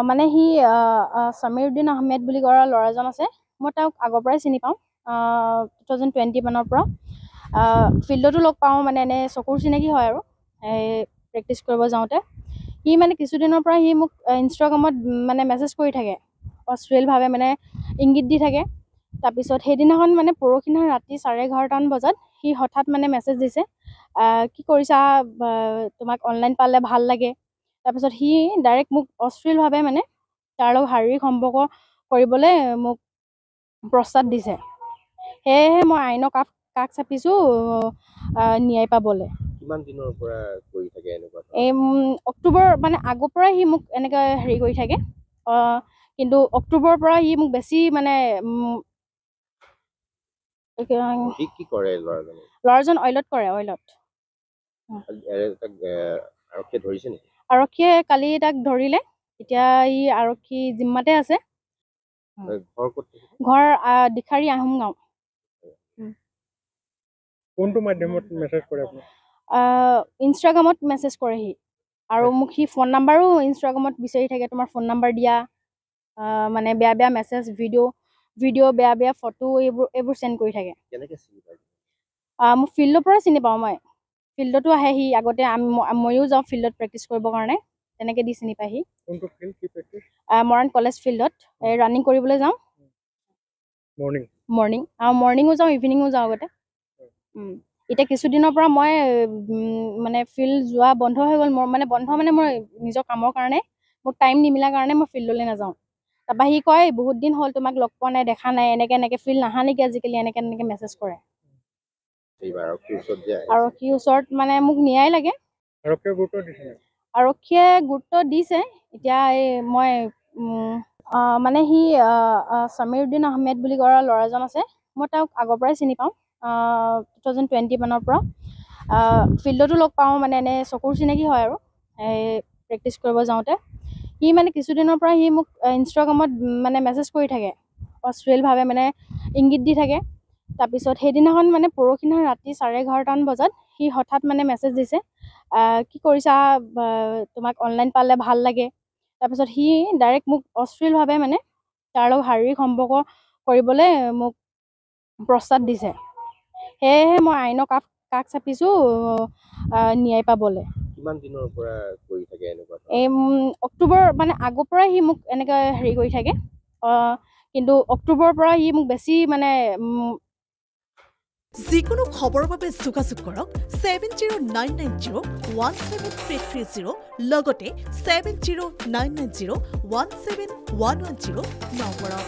মানে সি সমীৰুদ্দিন আহমেদ বুলি কৰা ল'ৰাজন আছে। মই তেওঁক আগৰ পৰাই চিনি পাওঁ 2020 মানৰ পৰা ফিল্ডতো লগ পাওঁ, মানে এনে চকুৰ চিনাকি হয় আৰু প্ৰেক্টিচ কৰিব যাওঁতে। সি মানে কিছুদিনৰ পৰা সি মোক ইনষ্টাগ্ৰামত মানে মেছেজ কৰি থাকে, অশ্লীলভাৱে মানে ইংগিত দি থাকে। তাৰপিছত সেইদিনাখন মানে পৰহিদিনা ৰাতি 11:30মান বজাত সি হঠাৎ মানে মেছেজ দিছে, কি কৰিছা, তোমাক অনলাইন পালে ভাল লাগে। তাৰপিছত সি ডাইৰেক্ট মোক অশ্লীলভাৱে মানে তাৰ লগত শাৰীৰিক সম্পৰ্ক কৰিবলৈ মোক প্ৰস্তাৱ দিছে। সেয়েহে মই আইনৰ কাষ চাপিছোঁ ন্যায় পাবলৈ। কিমান দিনৰ পৰা কৰি থাকে এনেকুৱা? অক্টোবৰ মানে আগৰ পৰাই সি মোক এনেকৈ হেৰি কৰি থাকে, কিন্তু অক্টোবৰৰ পৰা সি মোক বেছি মানে কি কৰে ল'ৰাজন অইলত কৰে, অইলত। আৰক্ষীয়ে ধৰিছে নেকি? আৰক্ষীয়ে কালি তাক ধৰিলে। এতিয়া ই আৰক্ষী জিম্মাতে আছে। ঘৰ ক'ত? ঘৰ দিখাৰী আহোম গাঁও। কোনটো মাধ্যমত মেছেজ কৰে আপুনি? ইনষ্টাগ্ৰামত মেছেজ কৰে সি, আৰু মোক সি ফোন নাম্বাৰো ইনষ্টাগ্ৰামত বিচাৰি থাকে, তোমাৰ ফোন নাম্বাৰ দিয়া, মানে বেয়া বেয়া মেছেজ, ভিডিঅ' বেয়া বেয়া ফটো এইবোৰ চেণ্ড কৰি থাকে। কেনেকৈ চিনি পায়? মোক ফিল্ডৰ পৰা চিনি পাওঁ। মই ফিল্ডতো আহে সি, আগতে ময়ো যাওঁ ফিল্ডত প্ৰেক্টিচ কৰিবৰ কাৰণে, তেনেকৈ দি চিনি পায় সি। কোনটো ফিল্ড কি প্ৰেক্টিচ? মৰাণ কলেজ ফিল্ডত ৰানিং কৰিবলৈ যাওঁ মৰ্ণিঙো যাওঁ, ইভিনিঙো যাওঁ আগতে। এতিয়া কিছুদিনৰ পৰা মই মানে ফিল্ড যোৱা বন্ধ হৈ গ'ল মোৰ, মানে বন্ধ মানে মই নিজৰ কামৰ কাৰণে, মোৰ টাইম নিমিলাৰ কাৰণে মই ফিল্ডলৈ নাযাওঁ। তাৰপৰা সি কয়, বহুত দিন হ'ল তোমাক লগ পোৱা নাই, দেখা নাই, এনেকৈ ফিল্ড নাহা নেকি আজিকালি, এনেকৈ মেছেজ কৰে। আৰক্ষীৰ ওচৰত মানে মোক ন্যায় লাগে। আৰক্ষীয়ে গুৰুত্ব দিছে। এতিয়া মই মানে সি সমীৰুদ্দিন আহমেদ বুলি কৰা ল'ৰাজন আছে। মই তেওঁক আগৰ পৰাই চিনি পাওঁ 2020 মানৰ পৰা ফিল্ডতো লগ পাওঁ, মানে এনে চকুৰ চিনাকি হয় আৰু প্ৰেক্টিচ কৰিব যাওঁতে। সি মানে কিছুদিনৰ পৰা সি মোক ইনষ্টাগ্ৰামত মানে মেছেজ কৰি থাকে, অশ্লীলভাৱে মানে ইংগিত দি থাকে। তাৰপিছত সেইদিনাখন মানে পৰহিদিনা ৰাতি 11:30মান বজাত সি হঠাৎ মানে মেছেজ দিছে, কি কৰিছা, তোমাক অনলাইন পালে ভাল লাগে। তাৰপিছত সি ডাইৰেক্ট মোক অশ্লীলভাৱে মানে তাৰ লগত শাৰীৰিক সম্পৰ্ক কৰিবলৈ মোক প্ৰস্তাৱ দিছে। সেয়েহে মই আইনৰ কাষ চাপিছোঁ ন্যায় পাবলৈ। কিমান দিনৰ পৰা কৰি থাকে এনেকুৱা? অক্টোবৰ মানে আগৰ পৰাই সি মোক এনেকৈ হেৰি কৰি থাকে, কিন্তু অক্টোবৰৰ পৰা সি মোক বেছি মানে যিকোনো খবৰৰ বাবে যোগাযোগ কৰক 7099017330 লগতে 7099017110 নম্বৰত।